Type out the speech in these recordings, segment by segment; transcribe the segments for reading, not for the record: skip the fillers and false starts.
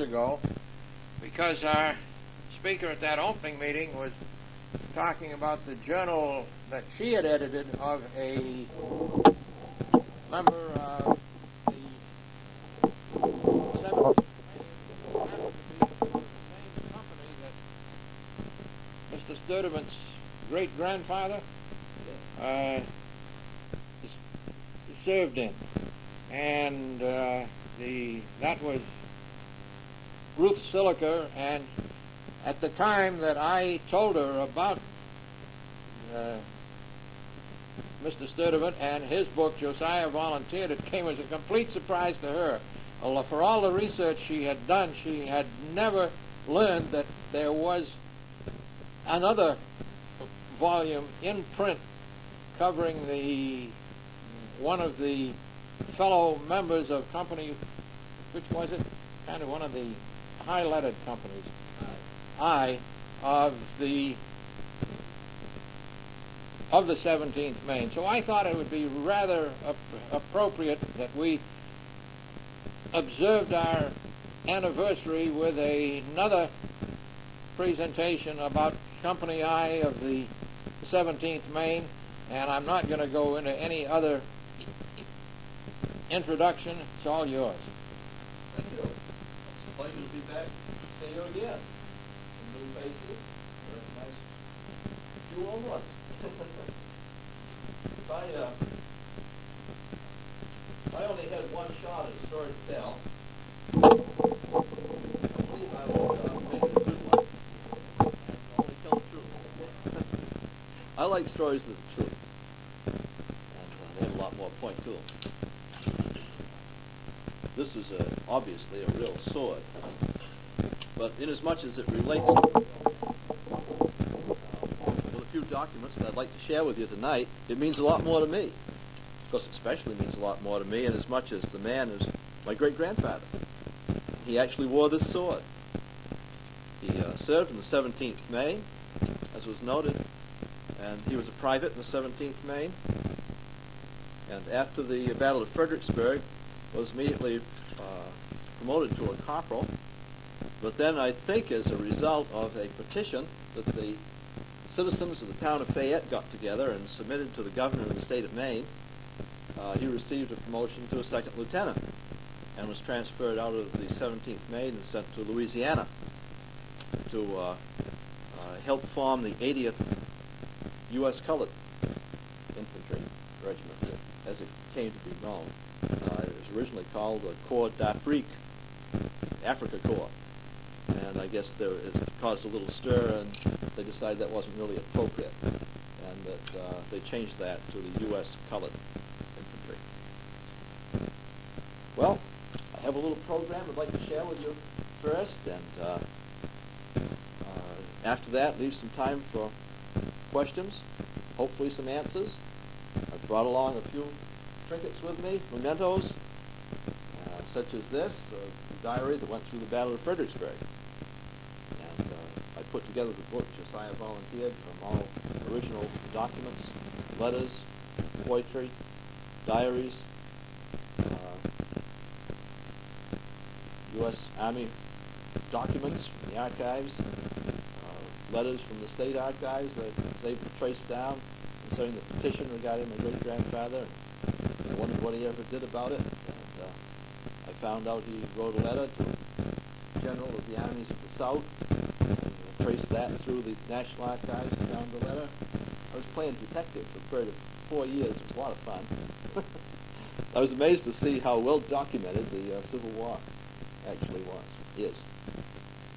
ago, because our speaker at that opening meeting was talking about the journal that she had edited of a member of the 17th company that Mr. Sturtevant's great-grandfather served in. And that was Ruth Silica, and at the time that I told her about Mr. Sturtevant and his book, Josiah Volunteered, it came as a complete surprise to her. For all the research she had done, she had never learned that there was another volume in print covering one of the fellow members of company, which was it? Kind of one of the high-lettered companies. Of the 17th Maine. So I thought it would be rather appropriate that we observed our anniversary with another presentation about Company I of the 17th Maine, and I'm not going to go into any other introduction. It's all yours. Thank you. It's a pleasure to be back. See you again. New faces. Very nice. You old ones. If I only had one shot at a story to tell, I believe I would make it a good one and only tell the truth. I like stories with the truth, and they have a lot more point to them. This is obviously a real sword, but inasmuch as it relates to a few documents that I'd like to share with you tonight, it means a lot more to me. Of course, it especially means a lot more to me inasmuch as the man is my great-grandfather. He actually wore this sword. He served in the 17th Maine, as was noted, and he was a private in the 17th Maine. And after the Battle of Fredericksburg, was immediately promoted to a corporal. But then I think as a result of a petition that the citizens of the town of Fayette got together and submitted to the governor of the state of Maine, he received a promotion to a second lieutenant and was transferred out of the 17th Maine and sent to Louisiana to help form the 80th U.S. Colored Infantry Regiment, as it came to be known. It was originally called the Corps d'Afrique, Africa Corps. And I guess it caused a little stir, and they decided that wasn't really appropriate, and that they changed that to the U.S. Colored Infantry. Well, I have a little program I'd like to share with you first, and after that, leave some time for questions, hopefully some answers. I've brought along a few trinkets with me, mementos, such as this, a diary that went through the Battle of Fredericksburg. And I put together the book, Josiah Volunteered, from all original documents, letters, poetry, diaries, U.S. Army documents from the archives, letters from the state archives that they've traced down concerning the petition regarding my great-grandfather. I wondered what he ever did about it. And I found out he wrote a letter to the general of the armies of the South, and traced that through the National Archives and found the letter. I was playing detective for a period of 4 years. It was a lot of fun. I was amazed to see how well documented the Civil War actually is.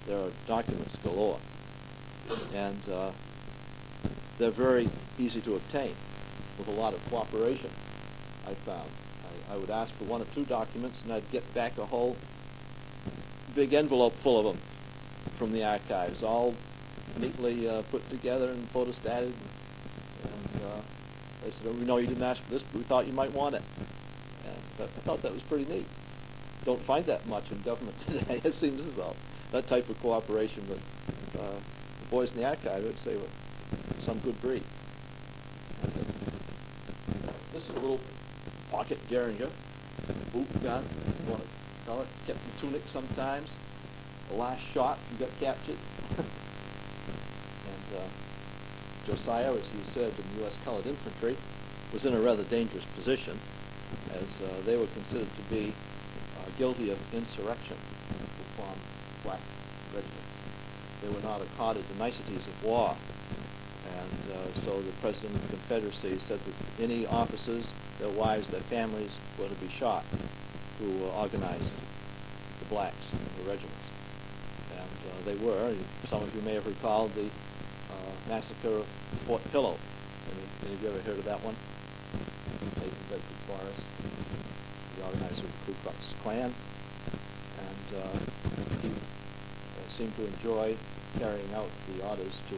There are documents galore, and they're very easy to obtain with a lot of cooperation, I found. I would ask for 1 or 2 documents, and I'd get back a whole big envelope full of them from the archives, all neatly put together and photostated. And they said, "Oh, we know you didn't ask for this, but we thought you might want it." And I thought that was pretty neat. Don't find that much in government today. It seems as though that type of cooperation with the boys in the archive, I'd say, were some good breed. And, this is a little pocket derringer, boot gun, if you want to call it, kept in tunic sometimes. the last shot who got captured. And Josiah, as he served in the U.S. Colored Infantry, was in a rather dangerous position, as they were considered to be guilty of insurrection upon black regiments. They were not accorded the niceties of war, and so the President of the Confederacy said that any officers, their wives, their families were to be shot who organized the blacks in the regiments. And they were. Some of you may have recalled the massacre of Fort Pillow. Any of you ever heard of that one? Nathan Bedford Forrest, the organizer of the Ku Klux Klan, and he seemed to enjoy carrying out the orders to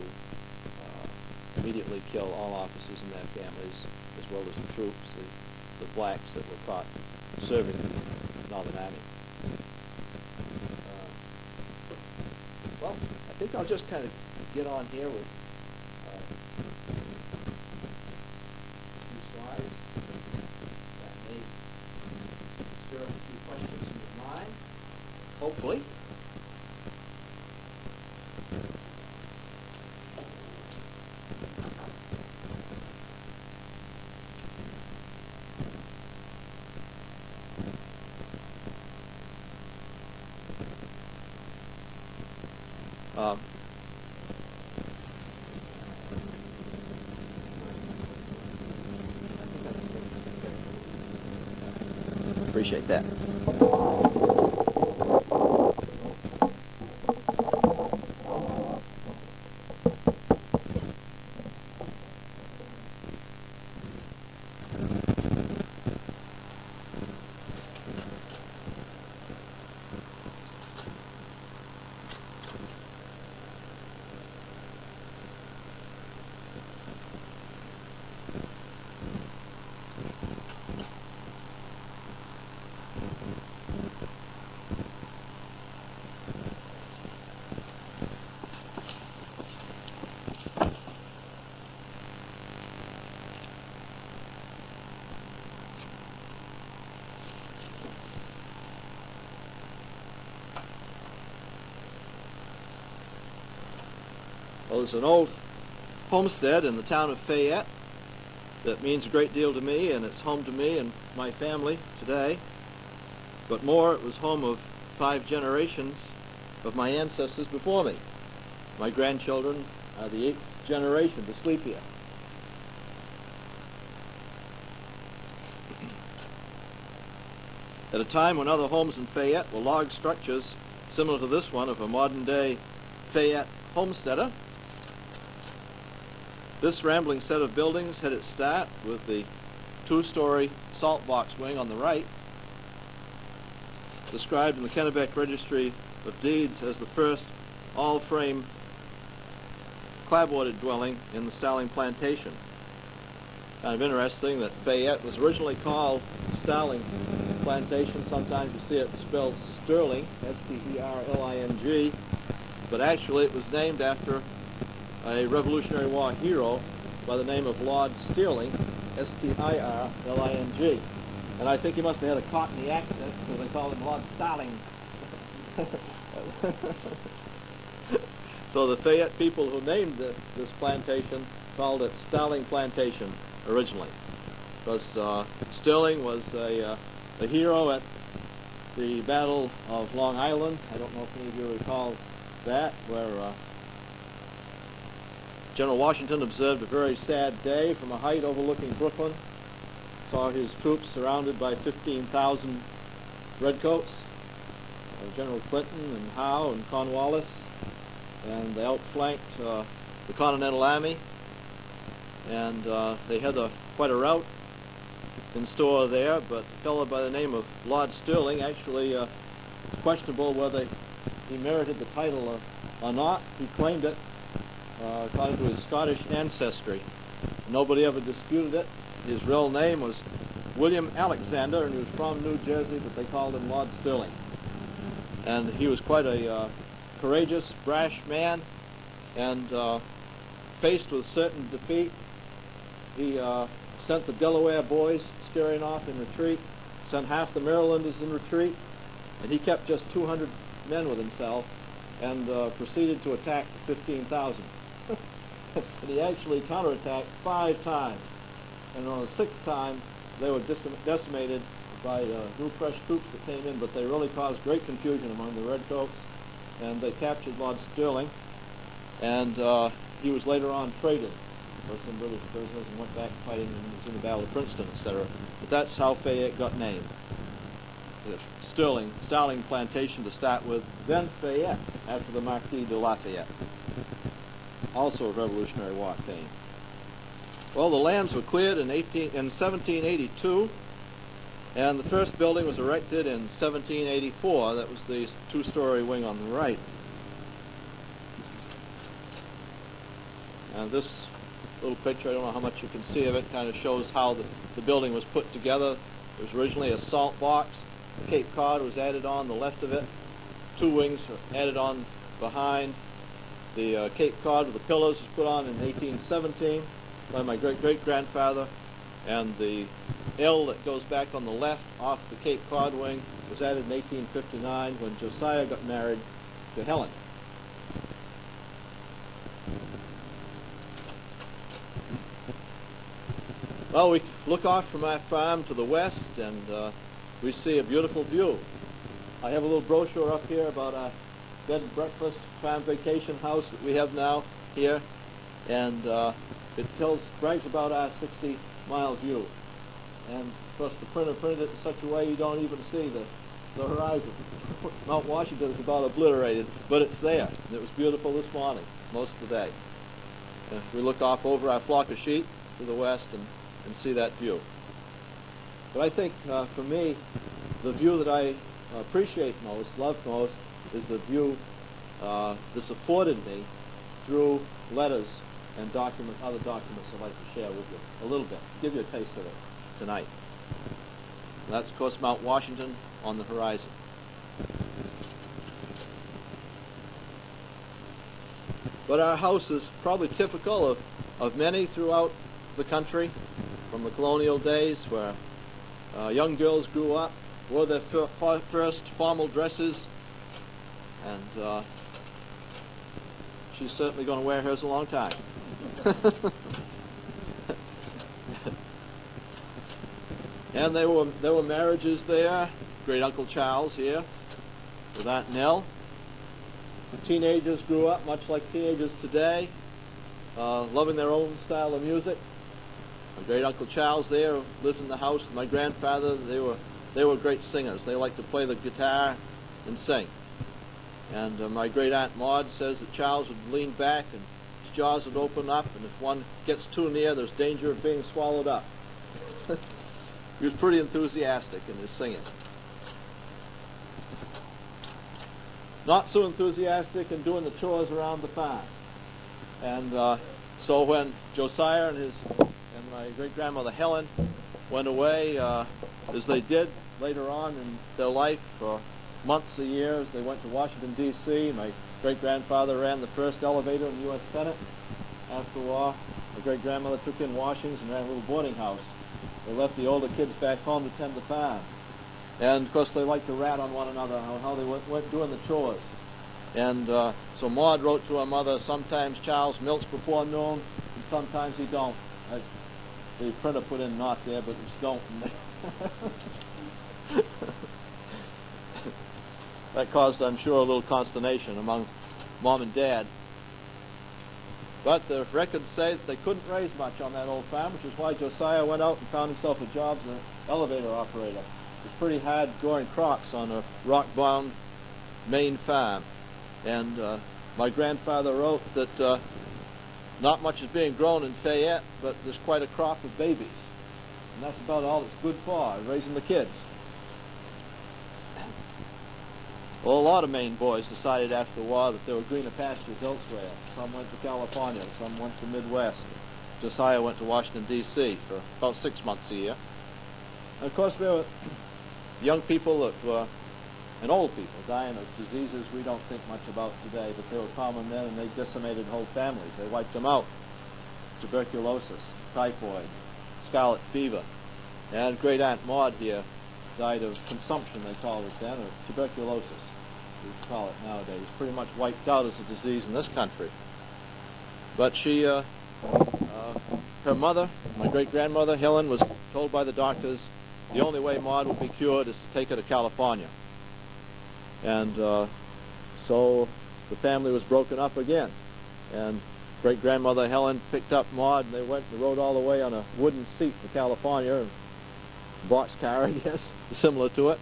immediately kill all officers and their families, as well as the troops, the blacks that were caught serving in the Northern Army. Well, I think I'll just kind of get on here with a few slides that may stir up a few questions in your mind, hopefully. Appreciate that. Well, there's an old homestead in the town of Fayette that means a great deal to me, and it's home to me and my family today. But more, it was home of 5 generations of my ancestors before me. My grandchildren are the 8th generation to sleep here. At a time when other homes in Fayette were log structures similar to this one of a modern-day Fayette homesteader, this rambling set of buildings had its start with the 2-story salt box wing on the right, described in the Kennebec Registry of Deeds as the first all-frame clapboarded dwelling in the Starling Plantation. Kind of interesting that Fayette was originally called Starling Plantation. Sometimes you see it spelled Sterling, S-T-E-R-L-I-N-G, but actually it was named after a Revolutionary War hero by the name of Lord Stirling, S-T-I-R-L-I-N-G. And I think he must have had a Cockney accent because they called him Lord Starling. So the Fayette people who named this plantation called it Starling Plantation originally, because Stirling was a hero at the Battle of Long Island. I don't know if any of you recall that, where General Washington observed a very sad day from a height overlooking Brooklyn, saw his troops surrounded by 15,000 redcoats, General Clinton and Howe and Cornwallis, and they outflanked the Continental Army, and they had quite a rout in store there, but a fellow by the name of Lord Stirling, actually it's questionable whether he merited the title or not. He claimed it according to his Scottish ancestry. Nobody ever disputed it. His real name was William Alexander, and he was from New Jersey, but they called him Lord Stirling. And he was quite a courageous, brash man, and faced with certain defeat, he sent the Delaware boys scurrying off in retreat, sent half the Marylanders in retreat, and he kept just 200 men with himself and proceeded to attack the 15,000. And he actually counterattacked 5 times. And on the 6th time, they were decimated by new fresh troops that came in, but they really caused great confusion among the Redcoats, and they captured Lord Stirling, and he was later on traded for some British prisoners and went back fighting in the Battle of Princeton, etc. But that's how Fayette got named. Starling Plantation to start with, then Fayette, after the Marquis de Lafayette, also of Revolutionary War fame. Well, the lands were cleared in 1782, and the first building was erected in 1784. That was the 2-story wing on the right. And this little picture, I don't know how much you can see of it, kind of shows how the building was put together. It was originally a salt box. Cape Cod was added on the left of it. 2 wings were added on behind. The Cape Cod with the pillars was put on in 1817 by my great-great-grandfather, and the L that goes back on the left off the Cape Cod wing was added in 1859 when Josiah got married to Helen. Well, we look off from our farm to the west, and we see a beautiful view. I have a little brochure up here about our bed and breakfast farm vacation house that we have now here, and it brags about our 60-mile view. And of course the printer printed it in such a way you don't even see the horizon. Mount Washington is about obliterated, but it's there. And it was beautiful this morning, most of the day. We look off over our flock of sheep to the west and see that view. But I think for me, the view that I appreciate most, love most, is the view this afforded me through letters and other documents I'd like to share with you a little bit, give you a taste of it tonight. And that's, of course, Mount Washington on the horizon. But our house is probably typical of many throughout the country from the colonial days, where young girls grew up, wore their first formal dresses, and she's certainly going to wear hers a long time. And there were marriages there. Great Uncle Charles here with Aunt Nell. The teenagers grew up much like teenagers today, loving their own style of music. My great Uncle Charles there lived in the house with my grandfather. They were great singers. They liked to play the guitar and sing. And my great Aunt Maud says that Charles would lean back and his jaws would open up, and if one gets too near, there's danger of being swallowed up. He was pretty enthusiastic in his singing. Not so enthusiastic in doing the chores around the farm. And so when Josiah and my great-grandmother Helen went away, as they did later on in their life for months of years, they went to Washington, D.C. My great-grandfather ran the first elevator in the U.S. Senate. After the war, my great-grandmother took in washings and ran a little boarding house. They left the older kids back home to tend the farm. And, of course, they liked to rat on one another on how they went doing the chores. And so Maud wrote to her mother, sometimes Charles milks before noon, and sometimes he don't. The printer put in not there, but it's don't. That caused, I'm sure, a little consternation among Mom and Dad. But the records say that they couldn't raise much on that old farm, which is why Josiah went out and found himself a job as an elevator operator. It's pretty hard growing crops on a rock-bound Maine farm. And my grandfather wrote that not much is being grown in Fayette, but there's quite a crop of babies. And that's about all it's good for, raising the kids. Well, a lot of Maine boys decided after the war that there were greener pastures elsewhere. Some went to California, some went to the Midwest. Josiah went to Washington, D.C. for about 6 months a year. And of course, there were young people that were, and old people dying of diseases we don't think much about today, but they were common then, and they decimated whole families. They wiped them out. Tuberculosis, typhoid, scarlet fever. And great Aunt Maud here died of consumption, they called it then, or tuberculosis. we call it nowadays, pretty much wiped out as a disease in this country. But she, her mother, my great-grandmother, Helen, was told by the doctors the only way Maud would be cured is to take her to California. And so the family was broken up again. And great-grandmother Helen picked up Maud, and they rode all the way on a wooden seat to California, a boxcar, I guess, similar to it.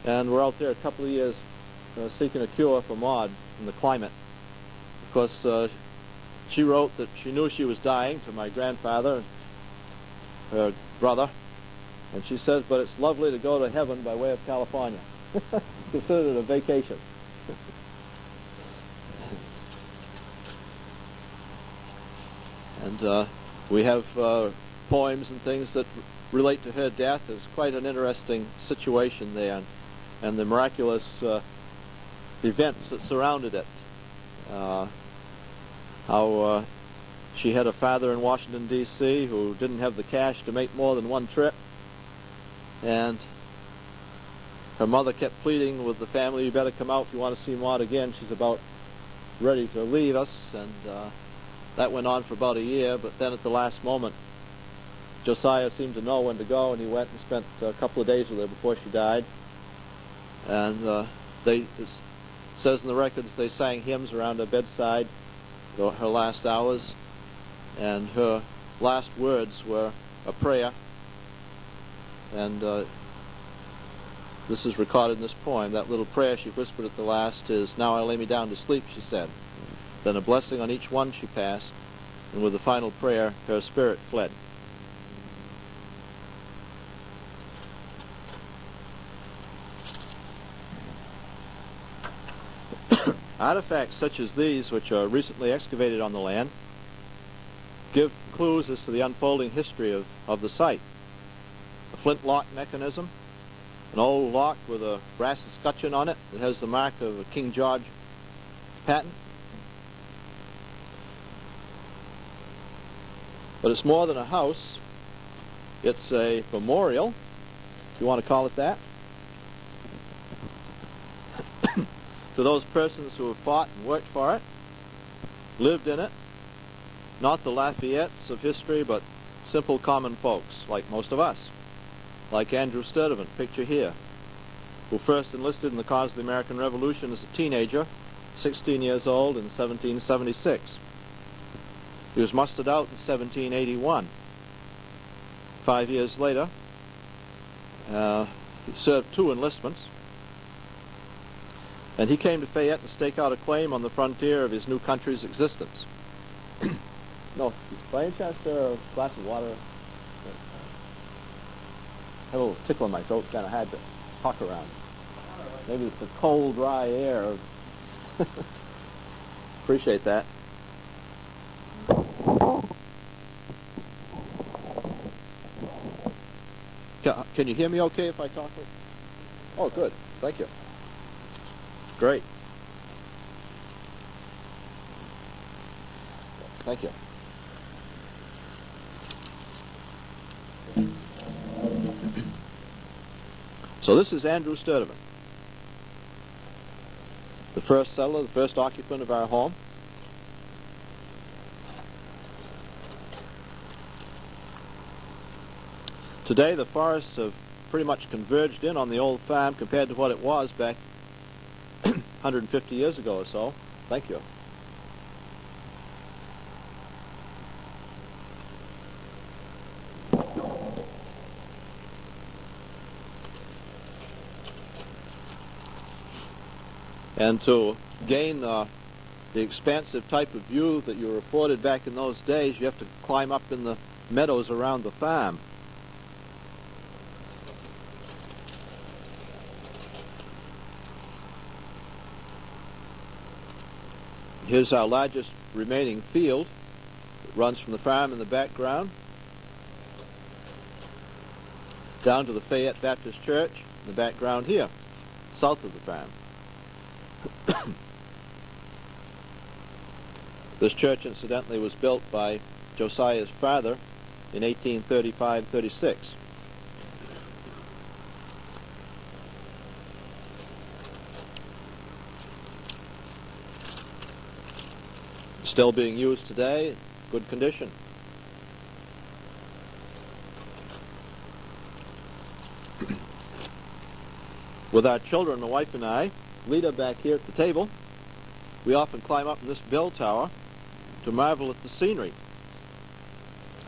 And we're out there a couple of years seeking a cure for Maud in the climate. Of course, she wrote that she knew she was dying to my grandfather, her brother, and she says, but it's lovely to go to heaven by way of California. Considered it a vacation. And we have poems and things that relate to her death. It's quite an interesting situation there, and the miraculous events that surrounded it. How she had a father in Washington, D.C. who didn't have the cash to make more than one trip, and her mother kept pleading with the family, you better come out if you want to see Maud again. She's about ready to leave us, and that went on for about a year, but then at the last moment, Josiah seemed to know when to go, and he went and spent a couple of days with her before she died. And it says in the records they sang hymns around her bedside her last hours, and her last words were a prayer. And this is recorded in this poem. That little prayer she whispered at the last is, now I lay me down to sleep, she said. Then a blessing on each one she passed, and with the final prayer, her spirit fled. Artifacts such as these, which are recently excavated on the land, give clues as to the unfolding history of the site. A flintlock mechanism, an old lock with a brass escutcheon on it that has the mark of a King George patent. But it's more than a house. It's a memorial, if you want to call it that, to those persons who have fought and worked for it, lived in it, not the Lafayettes of history, but simple common folks, like most of us, like Andrew Sturtevant, picture here, who first enlisted in the cause of the American Revolution as a teenager, 16 years old, in 1776. He was mustered out in 1781. 5 years later, he served 2 enlistments, and he came to Fayette to stake out a claim on the frontier of his new country's existence. No, by any chance there a glass of water? I have a little tickle in my throat, kind of had to talk around. Maybe it's the cold, dry air. Appreciate that. Can you hear me okay if I talk? Oh, good. Thank you. Great. Thank you. So this is Andrew Sturtevant, the first settler, the first occupant of our home. Today the forests have pretty much converged in on the old farm compared to what it was back 150 years ago or so. Thank you. And to gain the expansive type of view that you were afforded back in those days, you have to climb up in the meadows around the farm. Here's our largest remaining field. It runs from the farm in the background down to the Fayette Baptist Church in the background here, south of the farm. This church, incidentally, was built by Josiah's father in 1835-36. still being used today, good condition. With our children, my wife and I, Lita back here at the table, we often climb up in this bell tower to marvel at the scenery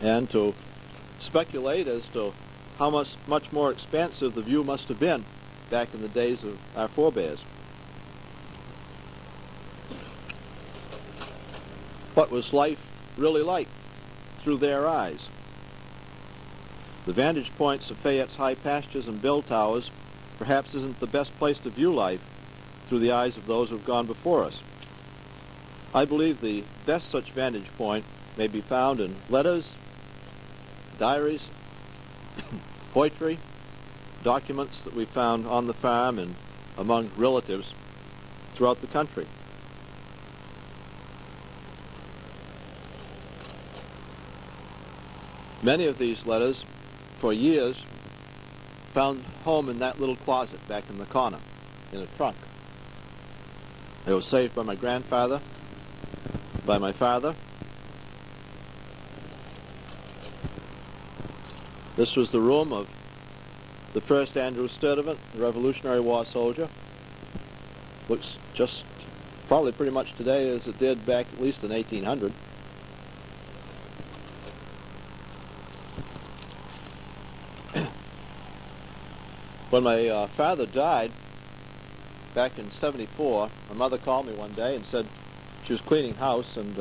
and to speculate as to how much more expansive the view must have been back in the days of our forebears. What was life really like through their eyes? The vantage points of Fayette's high pastures and bell towers perhaps isn't the best place to view life through the eyes of those who have gone before us. I believe the best such vantage point may be found in letters, diaries, poetry, documents that we found on the farm and among relatives throughout the country. Many of these letters, for years, found home in that little closet back in the corner, in a trunk. They were saved by my grandfather, by my father. This was the room of the first Andrew Sturtevant, the Revolutionary War soldier. Looks just probably pretty much today as it did back at least in 1800. When my father died back in '74, my mother called me one day and said she was cleaning house and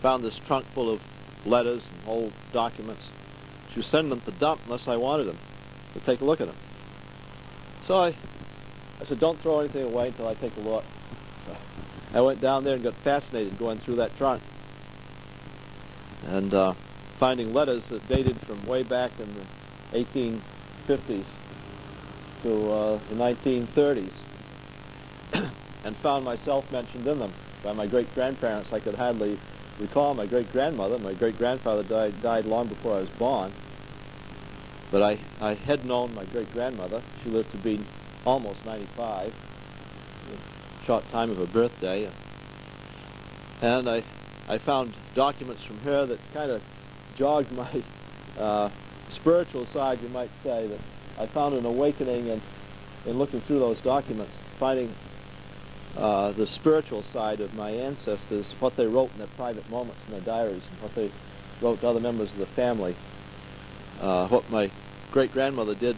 found this trunk full of letters and old documents. She was sending them to dump unless I wanted them to take a look at them. So I said, don't throw anything away until I take a look. I went down there and got fascinated going through that trunk and finding letters that dated from way back in the 1850s to the 1930s, and found myself mentioned in them by my great-grandparents. I could hardly recall my great-grandmother. My great-grandfather died long before I was born, but I had known my great-grandmother. She lived to be almost 95, a short time of her birthday, and I found documents from her that kind of jogged my spiritual side, you might say, that I found an awakening in looking through those documents, finding the spiritual side of my ancestors, what they wrote in their private moments in their diaries, and what they wrote to other members of the family, what my great-grandmother did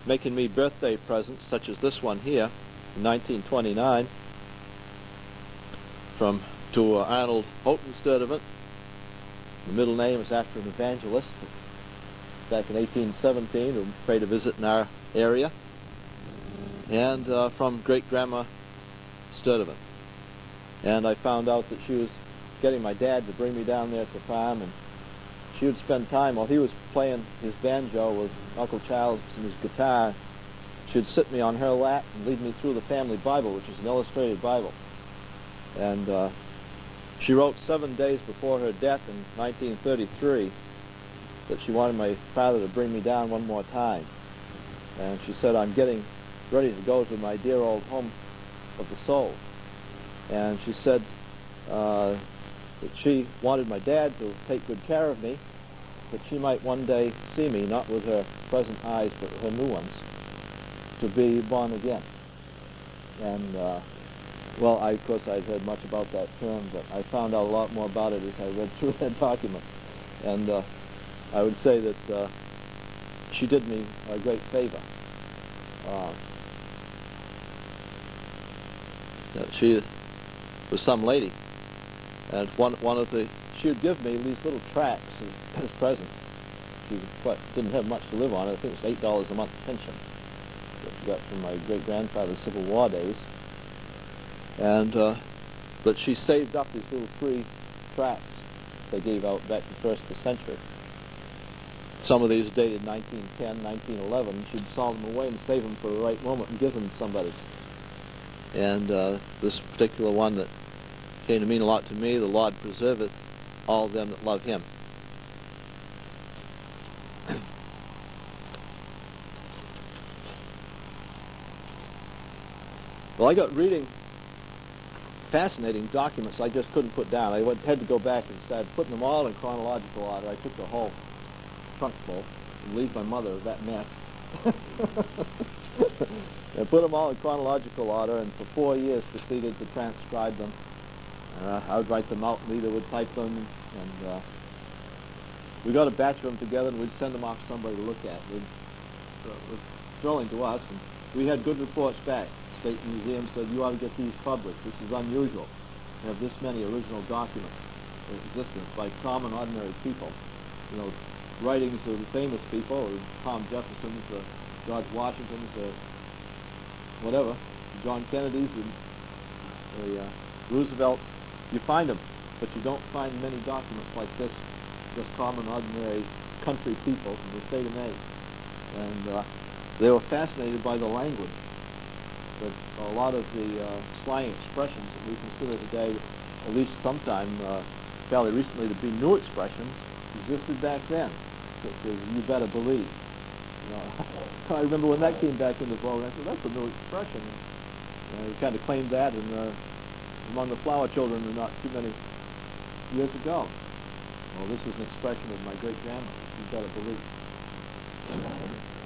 making me birthday presents, such as this one here, in 1929, to Arnold Sturtevant. The middle name is after an evangelist back in 1817 who paid a visit in our area, and from great-grandma Sturtevant. And I found out that she was getting my dad to bring me down there to the farm, and she would spend time while he was playing his banjo with Uncle Charles and his guitar. She'd sit me on her lap and lead me through the family Bible, which is an illustrated Bible. And she wrote 7 days before her death in 1933 that she wanted my father to bring me down one more time. And she said, I'm getting ready to go to my dear old home of the soul. And she said that she wanted my dad to take good care of me, that she might one day see me, not with her present eyes, but with her new ones, to be born again. And, well, of course, I'd heard much about that term, but I found out a lot more about it as I read through that document. And I would say that she did me a great favor. She was some lady, and she would give me these little tracts as presents. She didn't have much to live on. I think it was $8 a month pension that she got from my great-grandfather's Civil War days. And but she saved up these little free tracts they gave out back the first of the century. Some of these dated 1910, 1911. She'd saw them away and save them for the right moment and give them to somebody. And this particular one that came to mean a lot to me, the Lord preserveth all them that love him. Well, I got reading fascinating documents I just couldn't put down. I had to go back and start putting them all in chronological order. I took the whole trunk full and leave my mother that mess. I put them all in chronological order, and for 4 years proceeded to transcribe them. I would write them out, and Lita would type them, and we got a batch of them together, and we'd send them off to somebody to look at. It was thrilling to us, and we had good reports back. The State Museum said, you ought to get these published. This is unusual to have this many original documents in existence by common, ordinary people. You know, writings of the famous people, Tom Jefferson's, George Washington's, whatever, John Kennedy's, and the Roosevelt's. You find them, but you don't find many documents like this, just common, ordinary country people from the state of Maine. And they were fascinated by the language. But a lot of the slang expressions that we consider today, at least sometime fairly recently, to be new expressions, existed back then. Such as "you better believe." You know, I remember when that came back into vogue, and I said, that's a new expression. We kind of claimed that among the flower children not too many years ago. Well, this was an expression of my great-grandma, "you better believe."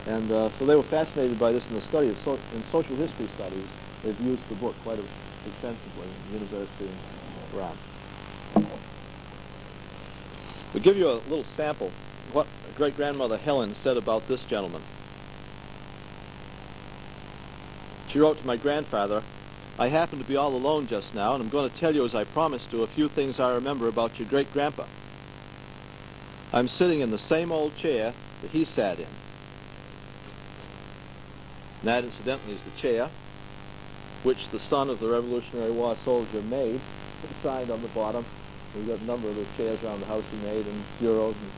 And so they were fascinated by this in the study of in social history studies. They've used the book quite extensively in the university and around. We'll give you a little sample of what great-grandmother Helen said about this gentleman. She wrote to my grandfather, "I happen to be all alone just now, and I'm going to tell you, as I promised to, a few things I remember about your great-grandpa. I'm sitting in the same old chair that he sat in." And that, incidentally, is the chair which the son of the Revolutionary War soldier made. It's signed on the bottom. We've got a number of those chairs around the house he made, and bureaus and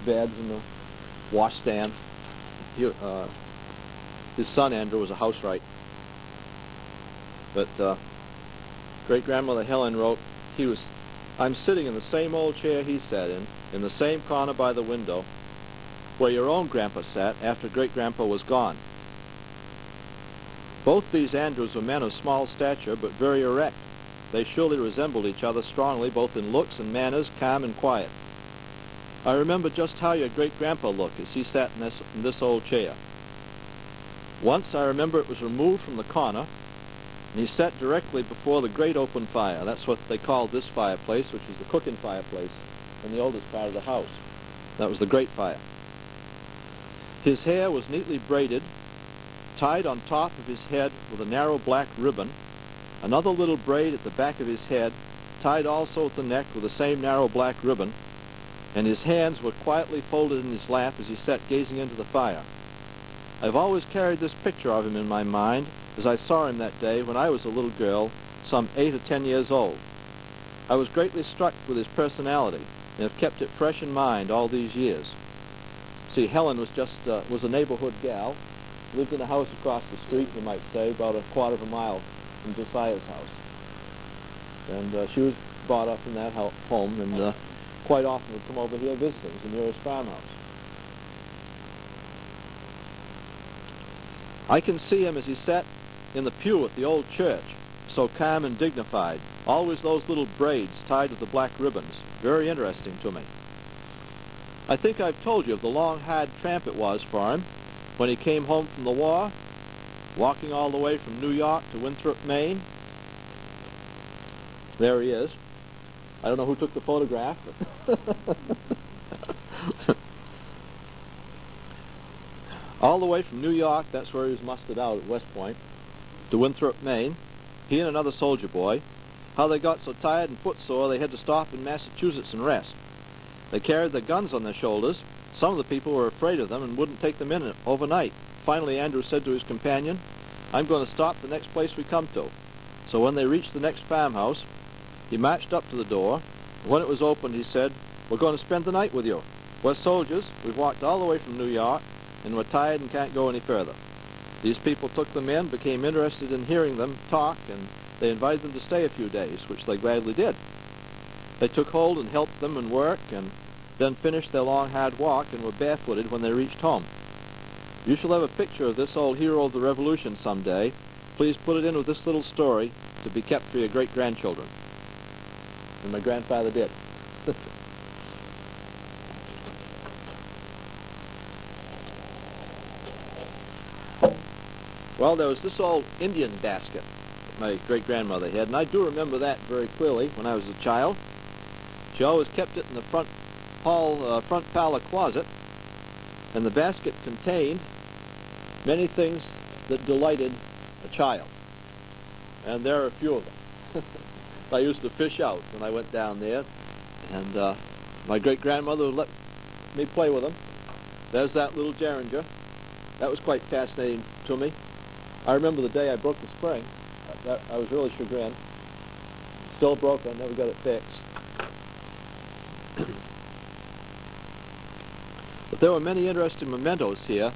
beds and a washstand. His son, Andrew, was a housewright. But great-grandmother Helen wrote, "I'm sitting in the same old chair he sat in the same corner by the window, where your own grandpa sat after great-grandpa was gone. Both these Andrews were men of small stature, but very erect. They surely resembled each other strongly, both in looks and manners, calm and quiet. I remember just how your great-grandpa looked as he sat in this old chair. Once I remember it was removed from the corner, and he sat directly before the great open fire." That's what they called this fireplace, which was the cooking fireplace in the oldest part of the house. That was the great fire. His hair was neatly braided, tied on top of his head with a narrow black ribbon, another little braid at the back of his head, tied also at the neck with the same narrow black ribbon, and his hands were quietly folded in his lap as he sat gazing into the fire. I've always carried this picture of him in my mind as I saw him that day when I was a little girl, some 8 or 10 years old. I was greatly struck with his personality and have kept it fresh in mind all these years." See, Helen was a neighborhood gal, lived in a house across the street, you might say, about a quarter of a mile from Josiah's house. And she was brought up in that home, and quite often would come over here visiting the nearest farmhouse. I can see him as he sat in the pew at the old church, so calm and dignified, always those little braids tied with the black ribbons, very interesting to me. I think I've told you of the long, hard tramp it was for him when he came home from the war, walking all the way from New York to Winthrop, Maine. There he is. I don't know who took the photograph, but all the way from New York, that's where he was mustered out at West Point, to Winthrop, Maine, he and another soldier boy. How they got so tired and footsore they had to stop in Massachusetts and rest. They carried their guns on their shoulders. Some of the people were afraid of them and wouldn't take them in overnight. Finally, Andrew said to his companion, "I'm going to stop the next place we come to." So when they reached the next farmhouse, he marched up to the door. When it was opened, he said, "We're going to spend the night with you. We're soldiers. We've walked all the way from New York, and we're tired and can't go any further." These people took them in, became interested in hearing them talk, and they invited them to stay a few days, which they gladly did. They took hold and helped them and work, and then finished their long, hard walk and were barefooted when they reached home. You shall have a picture of this old hero of the Revolution some day. Please put it in with this little story, to be kept for your great-grandchildren. And my grandfather did. Well, there was this old Indian basket that my great-grandmother had, and I do remember that very clearly when I was a child. She always kept it in the front parlor closet, and the basket contained many things that delighted a child. And there are a few of them. I used to fish out when I went down there, and my great-grandmother would let me play with them. There's that little derringer. That was quite fascinating to me. I remember the day I broke the spring. I was really chagrined. Still broken, never got it fixed. But there were many interesting mementos here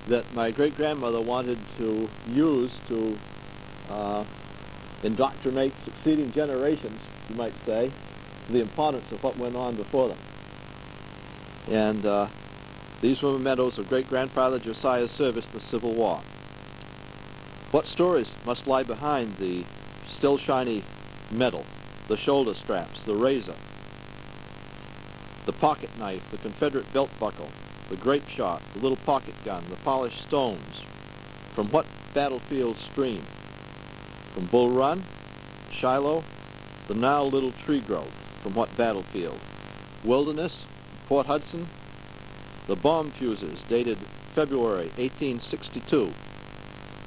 that my great-grandmother wanted to use to indoctrinate succeeding generations, you might say, to the importance of what went on before them. And these were mementos of great-grandfather Josiah's service in the Civil War. What stories must lie behind the still shiny medal, the shoulder straps, the razor, the pocket knife, the Confederate belt buckle, the grape shot, the little pocket gun, the polished stones? From what battlefield stream? From Bull Run, Shiloh, the now little tree growth? From what battlefield? Wilderness, Port Hudson, the bomb fuses dated February 1862,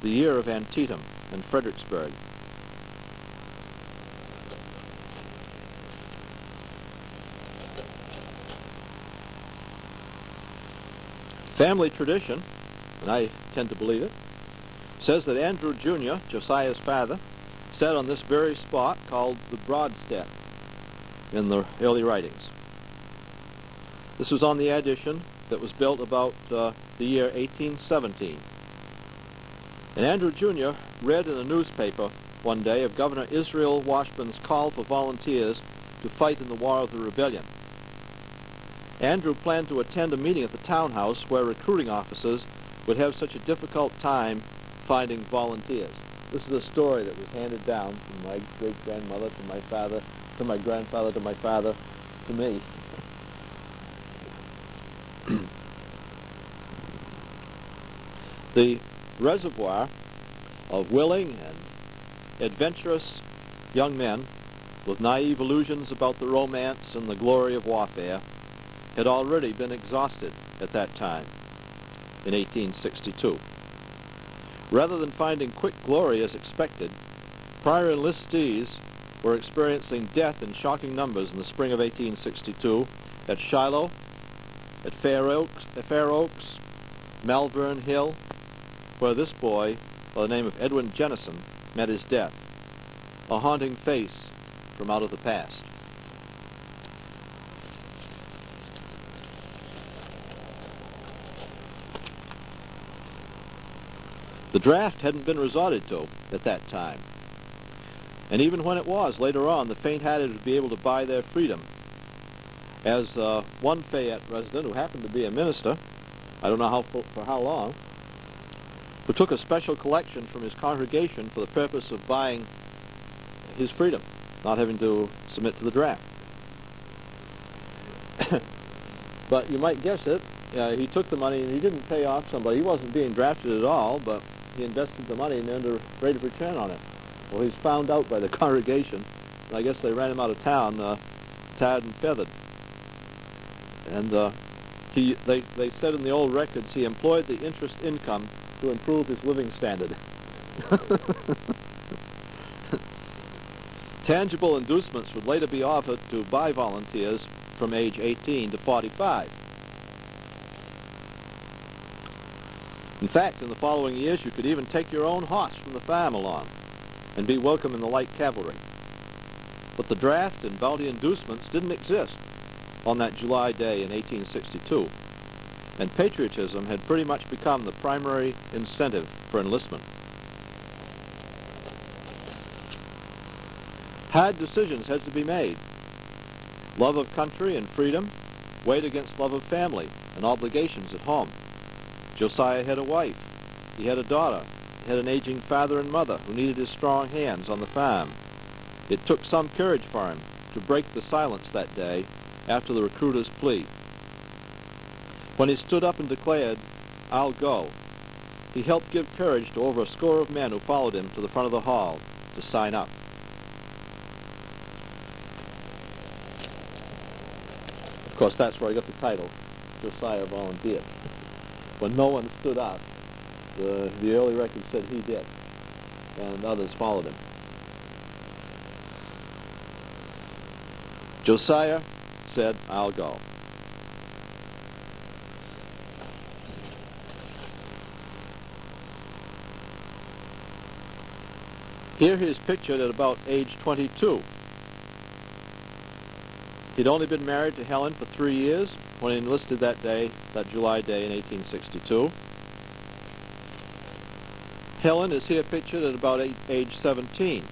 the year of Antietam and Fredericksburg. Family tradition, and I tend to believe it, says that Andrew Jr., Josiah's father, sat on this very spot called the Broadstead in the early writings. This was on the addition that was built about the year 1817. And Andrew Jr. read in a newspaper one day of Governor Israel Washburn's call for volunteers to fight in the War of the Rebellion. Andrew planned to attend a meeting at the townhouse where recruiting officers would have such a difficult time finding volunteers. This is a story that was handed down from my great-grandmother to my father, to my grandfather, to my father, to me. The reservoir of willing and adventurous young men with naive illusions about the romance and the glory of warfare had already been exhausted at that time in 1862. Rather than finding quick glory as expected, prior enlistees were experiencing death in shocking numbers in the spring of 1862 at Shiloh, at Fair Oaks, Malvern Hill, where this boy, by the name of Edwin Jennison, met his death, a haunting face from out of the past. The draft hadn't been resorted to at that time. And even when it was, later on, the faint-hearted would be able to buy their freedom. As one Fayette resident, who happened to be a minister, I don't know for how long, who took a special collection from his congregation for the purpose of buying his freedom, not having to submit to the draft. But you might guess it, he took the money and he didn't pay off somebody. He wasn't being drafted at all, but he invested the money and earned a rate of return on it. Well, he's found out by the congregation, and I guess they ran him out of town, tarred and feathered. And they said in the old records he employed the interest income to improve his living standard. Tangible inducements would later be offered to buy volunteers from age 18 to 45. In fact, in the following years, you could even take your own horse from the farm along and be welcome in the light cavalry. But the draft and bounty inducements didn't exist on that July day in 1862, and patriotism had pretty much become the primary incentive for enlistment. Hard decisions had to be made. Love of country and freedom weighed against love of family and obligations at home. Josiah had a wife, he had a daughter, had an aging father and mother who needed his strong hands on the farm. It took some courage for him to break the silence that day after the recruiter's plea. When he stood up and declared, "I'll go," he helped give courage to over a score of men who followed him to the front of the hall to sign up. Of course, that's where I got the title, Josiah Volunteered. When no one stood up, the early record said he did, and others followed him. Josiah said, "I'll go." Here he is pictured at about age 22. He'd only been married to Helen for 3 years when he enlisted that July day in 1862. Helen is here pictured at about age 17.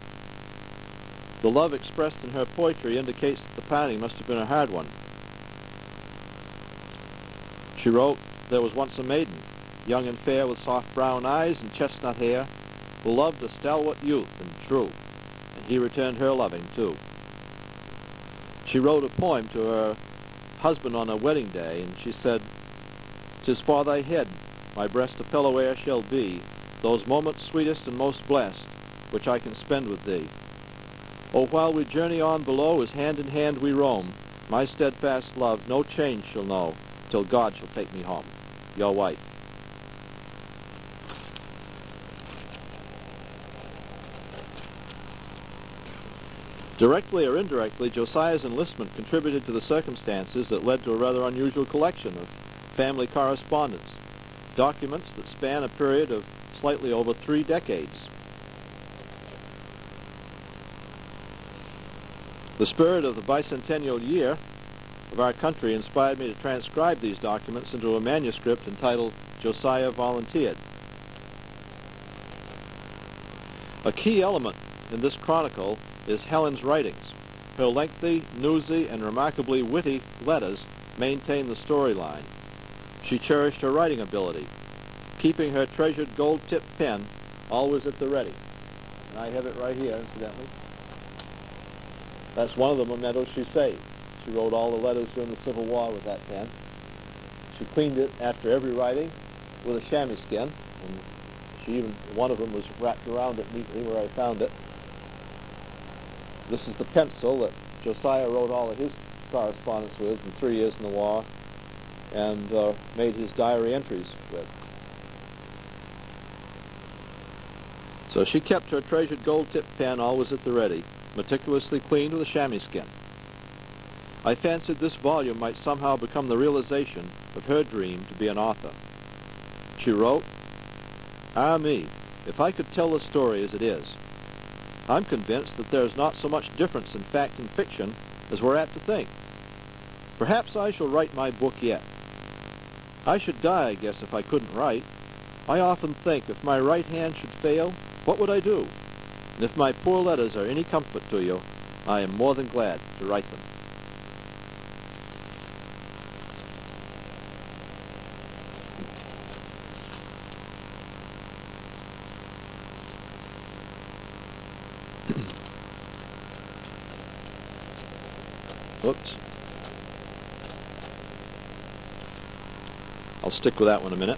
The love expressed in her poetry indicates that the parting must have been a hard one. She wrote, "There was once a maiden, young and fair with soft brown eyes and chestnut hair, who loved a stalwart youth and true, and he returned her loving too." She wrote a poem to her husband on a wedding day, and she said, "'Tis for thy head, my breast a pillow e'er shall be, those moments sweetest and most blessed, which I can spend with thee. O while we journey on below, as hand in hand we roam, my steadfast love no change shall know, till God shall take me home. Your wife." Directly or indirectly, Josiah's enlistment contributed to the circumstances that led to a rather unusual collection of family correspondence, documents that span a period of slightly over 3 decades. The spirit of the bicentennial year of our country inspired me to transcribe these documents into a manuscript entitled Josiah Volunteered. A key element in this chronicle is Helen's writings. Her lengthy, newsy, and remarkably witty letters maintain the storyline. She cherished her writing ability, keeping her treasured gold-tipped pen always at the ready. And I have it right here, incidentally. That's one of the mementos she saved. She wrote all the letters during the Civil War with that pen. She cleaned it after every writing with a chamois skin, and one of them was wrapped around it neatly where I found it. This is the pencil that Josiah wrote all of his correspondence with in 3 years in the war and made his diary entries with. So she kept her treasured gold-tipped pen always at the ready, meticulously cleaned with a chamois skin. I fancied this volume might somehow become the realization of her dream to be an author. She wrote, "Ah me, if I could tell the story as it is. I'm convinced that there is not so much difference in fact and fiction as we're apt to think. Perhaps I shall write my book yet. I should die, I guess, if I couldn't write. I often think if my right hand should fail, what would I do? And if my poor letters are any comfort to you, I am more than glad to write them." Oops. I'll stick with that one a minute.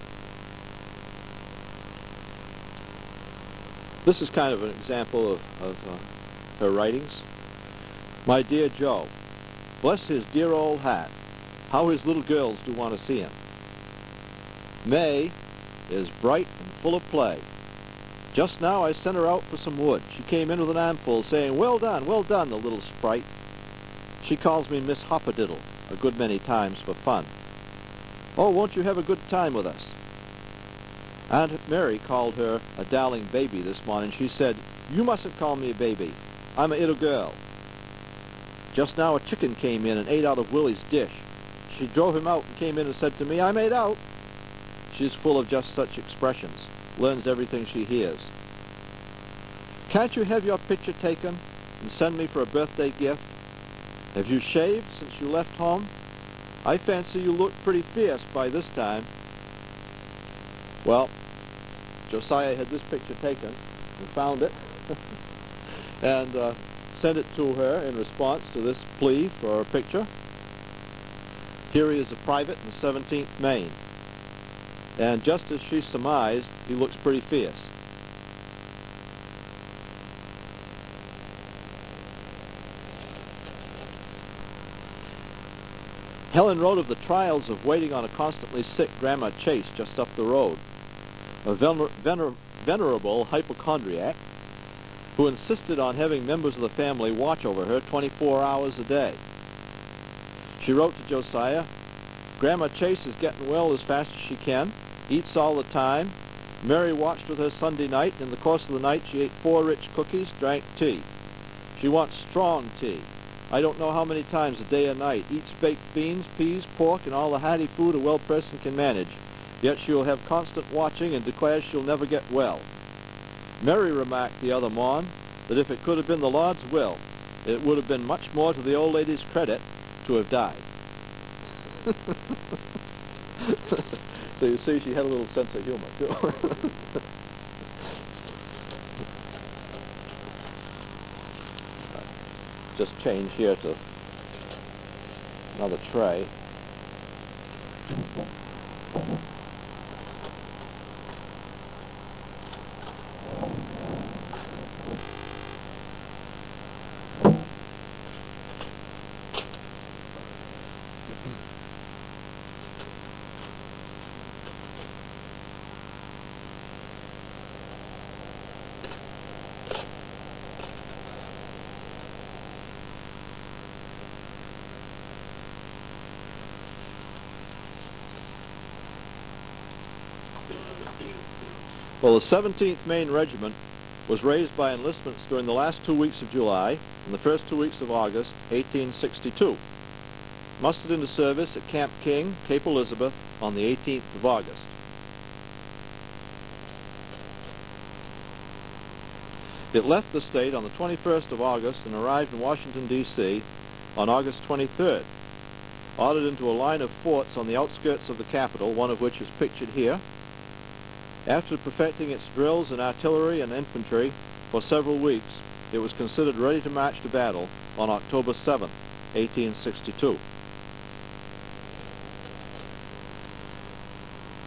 This is kind of an example of her writings. "My dear Joe, bless his dear old hat. How his little girls do want to see him. May is bright and full of play. Just now I sent her out for some wood. She came in with an armful saying, well done, the little sprite. She calls me Miss Hoppadiddle a good many times for fun. Oh, won't you have a good time with us? Aunt Mary called her a darling baby this morning. She said, you mustn't call me a baby. I'm a little girl. Just now a chicken came in and ate out of Willie's dish. She drove him out and came in and said to me, I'm ate out. She's full of just such expressions, learns everything she hears. Can't you have your picture taken and send me for a birthday gift? Have you shaved since you left home? I fancy you look pretty fierce by this time. Well, Josiah had this picture taken and found it and sent it to her in response to this plea for a picture. Here he is a private in the 17th Maine. And just as she surmised, he looks pretty fierce. Helen wrote of the trials of waiting on a constantly sick Grandma Chase just up the road, a venerable hypochondriac who insisted on having members of the family watch over her 24 hours a day. She wrote to Josiah, "Grandma Chase is getting well as fast as she can, eats all the time. Mary watched with her Sunday night, and in the course of the night she ate 4 rich cookies, drank tea. She wants strong tea. I don't know how many times a day or night, eats baked beans, peas, pork, and all the hearty food a well person can manage. Yet she will have constant watching and declares she'll never get well. Mary remarked the other morn that if it could have been the Lord's will, it would have been much more to the old lady's credit to have died." So you see, she had a little sense of humor, too. Just change here to another tray. Well, the 17th Maine Regiment was raised by enlistments during the last 2 weeks of July and the first 2 weeks of August, 1862. Mustered into service at Camp King, Cape Elizabeth, on the 18th of August. It left the state on the 21st of August and arrived in Washington, D.C. on August 23rd, ordered into a line of forts on the outskirts of the capital, one of which is pictured here. After perfecting its drills and artillery and infantry for several weeks, it was considered ready to march to battle on October 7, 1862.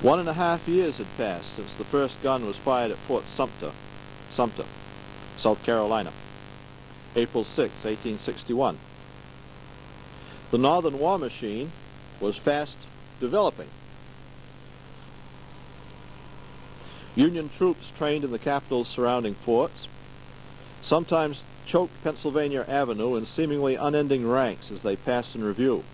1.5 years had passed since the first gun was fired at Fort Sumter, South Carolina, April 6, 1861. The Northern war machine was fast developing. Union troops trained in the capital's surrounding forts sometimes choked Pennsylvania Avenue in seemingly unending ranks as they passed in review.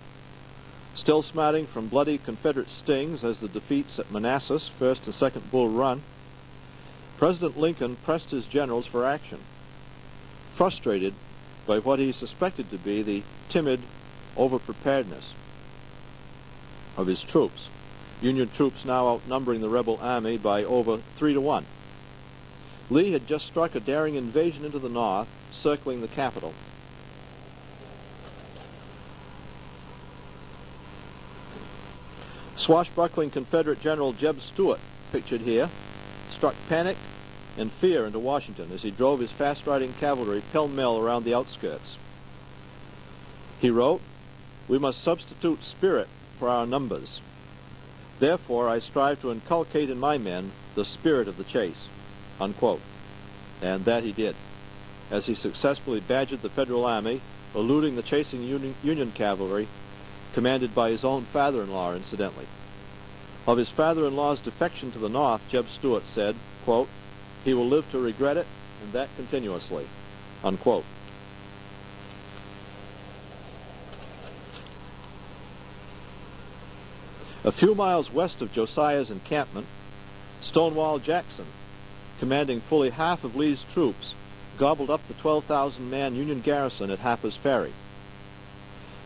Still smarting from bloody Confederate stings as the defeats at Manassas, 1st and 2nd Bull Run, President Lincoln pressed his generals for action, frustrated by what he suspected to be the timid over-preparedness of his troops. Union troops now outnumbering the rebel army by over 3-1. Lee had just struck a daring invasion into the north, circling the capital. Swashbuckling Confederate General Jeb Stuart, pictured here, struck panic and fear into Washington as he drove his fast-riding cavalry pell-mell around the outskirts. He wrote, "We must substitute spirit for our numbers. Therefore, I strive to inculcate in my men the spirit of the chase," unquote. And that he did, as he successfully badgered the Federal Army, eluding the chasing Union cavalry, commanded by his own father-in-law, incidentally. Of his father-in-law's defection to the North, Jeb Stuart said, quote, "He will live to regret it, and that continuously," unquote. A few miles west of Josiah's encampment, Stonewall Jackson, commanding fully half of Lee's troops, gobbled up the 12,000-man Union garrison at Harper's Ferry.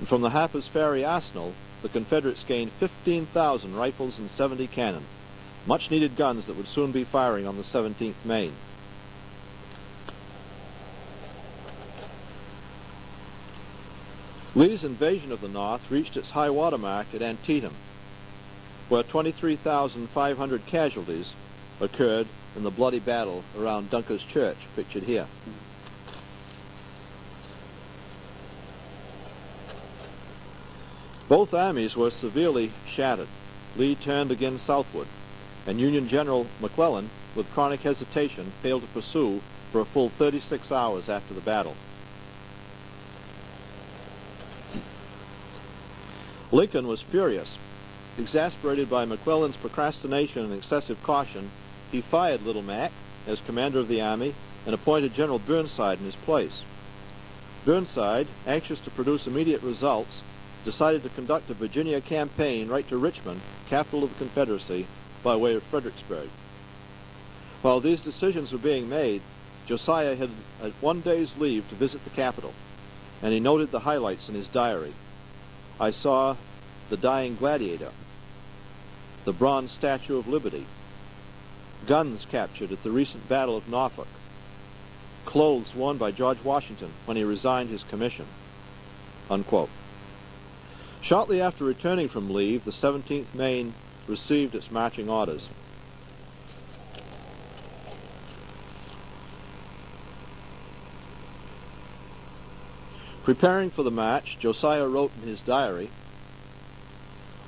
And from the Harper's Ferry arsenal, the Confederates gained 15,000 rifles and 70 cannon, much-needed guns that would soon be firing on the 17th Maine. Lee's invasion of the North reached its high water mark at Antietam, where 23,500 casualties occurred in the bloody battle around Dunker's Church, pictured here. Both armies were severely shattered. Lee turned again southward, and Union General McClellan, with chronic hesitation, failed to pursue for a full 36 hours after the battle. Lincoln was furious. Exasperated by McClellan's procrastination and excessive caution, he fired Little Mac as commander of the army and appointed General Burnside in his place. Burnside, anxious to produce immediate results, decided to conduct a Virginia campaign right to Richmond, capital of the Confederacy, by way of Fredericksburg. While these decisions were being made, Josiah had 1 day's leave to visit the capital, and he noted the highlights in his diary. I saw the dying gladiator, the bronze Statue of Liberty, guns captured at the recent Battle of Norfolk, clothes worn by George Washington when he resigned his commission, unquote. Shortly after returning from leave, the 17th Maine received its marching orders. Preparing for the march, Josiah wrote in his diary,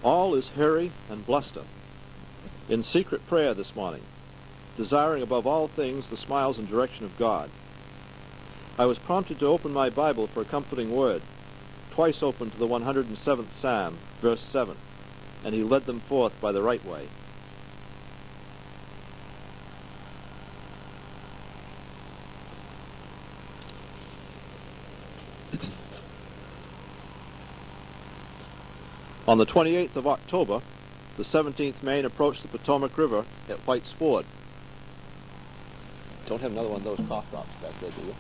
"All is hurry and bluster. In secret prayer this morning, desiring above all things the smiles and direction of God. I was prompted to open my Bible for a comforting word, twice opened to the 107th Psalm, verse 7, and he led them forth by the right way." On the 28th of October, the 17th Maine approached the Potomac River at White's Ford. Don't have another one of those cough drops back there, do you?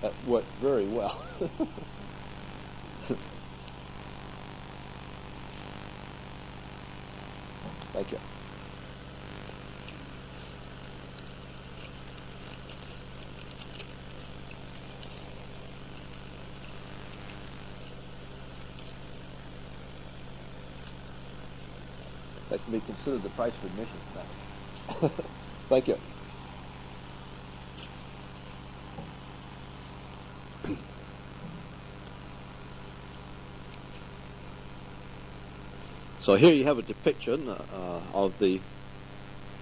That worked very well. Thank you. That can be considered the price for admission tonight. Thank you. So here you have a depiction of the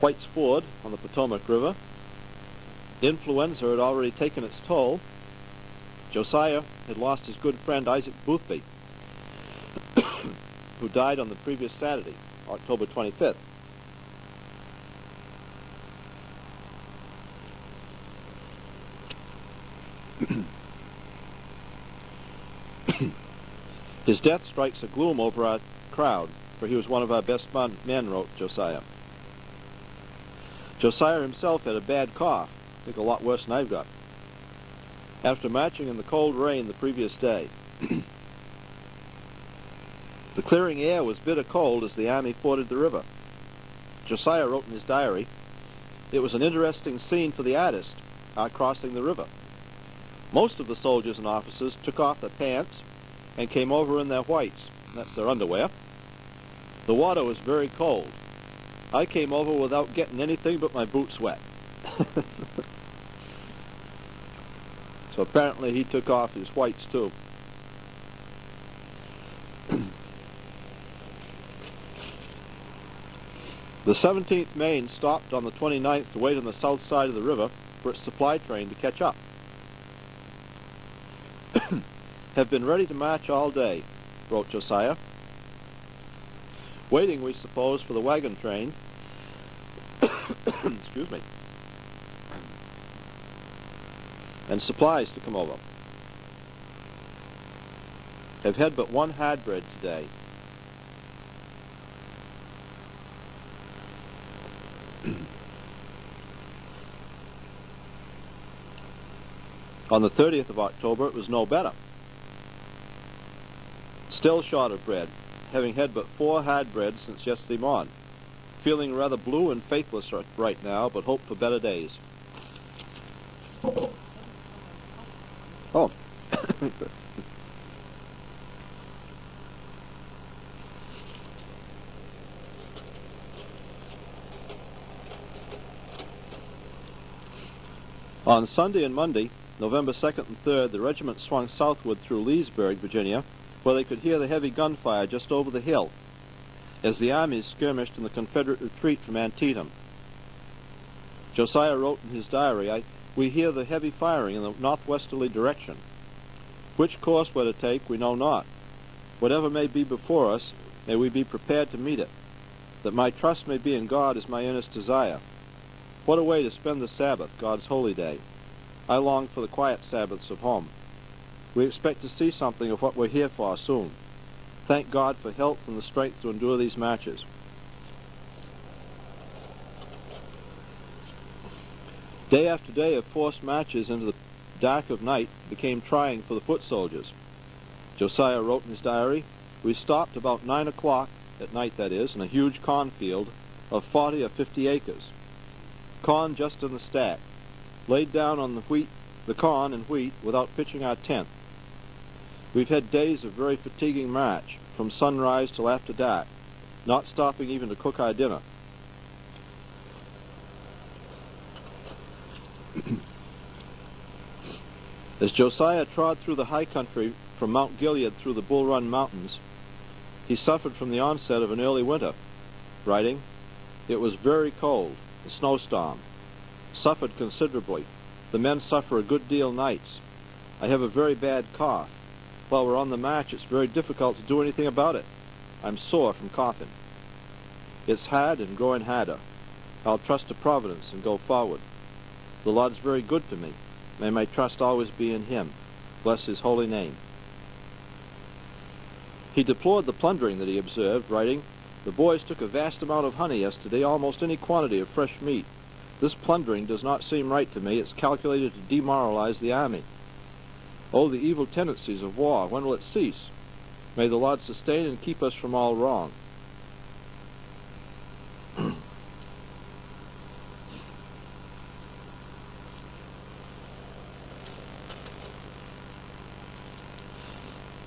White's Ford on the Potomac River. Influenza had already taken its toll. Josiah had lost his good friend Isaac Boothby, who died on the previous Saturday, October 25th. His death strikes a gloom over our crowd, for he was one of our best men, wrote Josiah. Josiah himself had a bad cough, I think a lot worse than I've got, after marching in the cold rain the previous day. The clearing air was bitter cold as the army forded the river. Josiah wrote in his diary, "It was an interesting scene for the artist, our crossing the river. Most of the soldiers and officers took off their pants and came over in their whites, that's their underwear. The water was very cold. I came over without getting anything but my boots wet." So apparently he took off his whites too. The 17th Maine stopped on the 29th to wait on the south side of the river for its supply train to catch up. "Have been ready to march all day," wrote Josiah. "Waiting, we suppose, for the wagon train excuse me, and supplies to come over. Have had but one hard bread today. On the 30th of October, it was no better. Still short of bread, having had but 4 hard breads since yesterday morn. Feeling rather blue and faithless right now, but hope for better days." Oh. On Sunday and Monday, November 2nd and 3rd, the regiment swung southward through Leesburg, Virginia, where they could hear the heavy gunfire just over the hill, as the armies skirmished in the Confederate retreat from Antietam. Josiah wrote in his diary, "We hear the heavy firing in the northwesterly direction. Which course we're to take, we know not. Whatever may be before us, may we be prepared to meet it. That my trust may be in God is my earnest desire. What a way to spend the Sabbath, God's holy day. I long for the quiet Sabbaths of home. We expect to see something of what we're here for soon. Thank God for health and the strength to endure these marches." Day after day of forced marches into the dark of night became trying for the foot soldiers. Josiah wrote in his diary, "We stopped about 9 o'clock, at night that is, in a huge cornfield of 40 or 50 acres. Corn just in the stack. Laid down on the corn and wheat without pitching our tent. We've had days of very fatiguing march, from sunrise till after dark, not stopping even to cook our dinner. As Josiah trod through the high country from Mount Gilead through the Bull Run Mountains, he suffered from the onset of an early winter, writing, "It was very cold, a snowstorm. Suffered considerably. The men suffer a good deal nights. I have a very bad cough. While we're on the march, it's very difficult to do anything about it. I'm sore from coughing. It's hard and growing harder. I'll trust to Providence and go forward. The Lord's very good to me. May my trust always be in Him. Bless His holy name." He deplored the plundering that he observed, writing, "The boys took a vast amount of honey yesterday, almost any quantity of fresh meat. This plundering does not seem right to me. It's calculated to demoralize the army. Oh, the evil tendencies of war, when will it cease? May the Lord sustain and keep us from all wrong."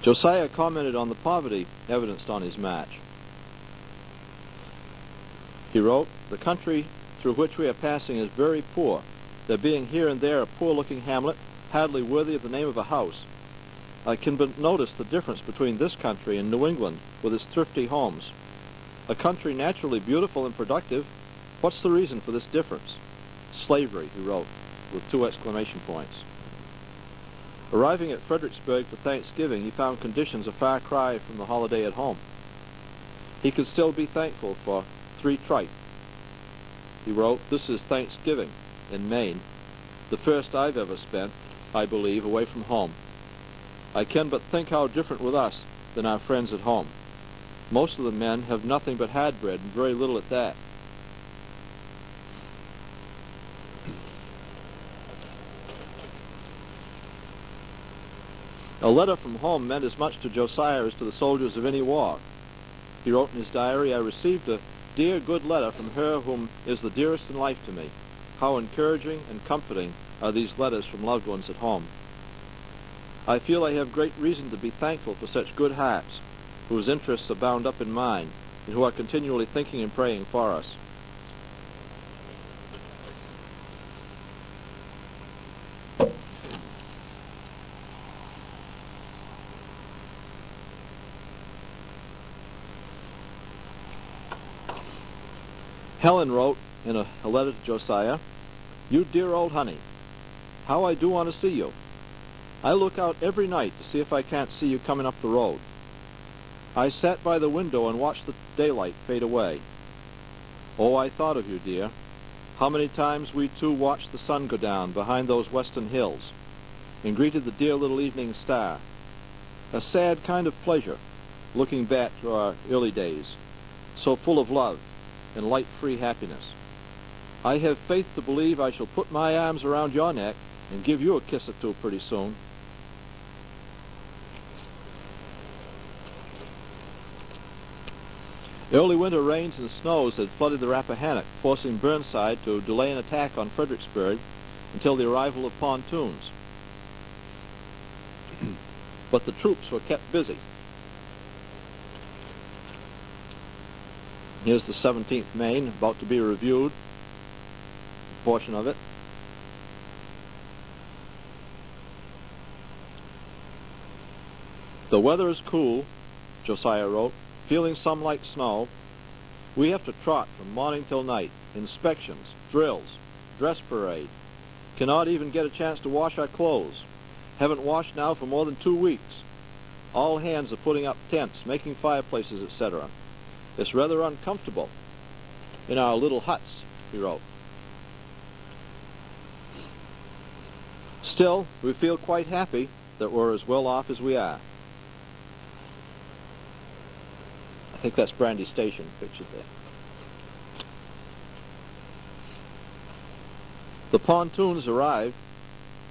Josiah commented on the poverty evidenced on his march. He wrote, "The country through which we are passing is very poor, there being here and there a poor-looking hamlet, hardly worthy of the name of a house. I can but notice the difference between this country and New England, with its thrifty homes. A country naturally beautiful and productive. What's the reason for this difference? Slavery," he wrote, with 2 exclamation points. Arriving at Fredericksburg for Thanksgiving, he found conditions a far cry from the holiday at home. He could still be thankful for 3 tripe. He wrote, "This is Thanksgiving in Maine, the first I've ever spent, I believe, away from home. I can but think how different with us than our friends at home. Most of the men have nothing but hard bread, and very little at that." A letter from home meant as much to Josiah as to the soldiers of any war. He wrote in his diary, "I received a dear, good letter from her whom is the dearest in life to me. How encouraging and comforting are these letters from loved ones at home. I feel I have great reason to be thankful for such good hearts, whose interests are bound up in mine, and who are continually thinking and praying for us." Helen wrote in a letter to Josiah, "You dear old honey, how I do want to see you. I look out every night to see if I can't see you coming up the road. I sat by the window and watched the daylight fade away. Oh, I thought of you, dear. How many times we two watched the sun go down behind those western hills and greeted the dear little evening star. A sad kind of pleasure, looking back to our early days, so full of love and light-free happiness. I have faith to believe I shall put my arms around your neck and give you a kiss or two pretty soon." Early winter rains and snows had flooded the Rappahannock, forcing Burnside to delay an attack on Fredericksburg until the arrival of pontoons. But the troops were kept busy. Here's the 17th Maine, about to be reviewed, a portion of it. The weather is cool, Josiah wrote, feeling some like snow. We have to trot from morning till night, inspections, drills, dress parade. Cannot even get a chance to wash our clothes. Haven't washed now for more than 2 weeks. All hands are putting up tents, making fireplaces, etc. It's rather uncomfortable in our little huts, he wrote. Still, we feel quite happy that we're as well off as we are. I think that's Brandy Station pictured there. The pontoons arrived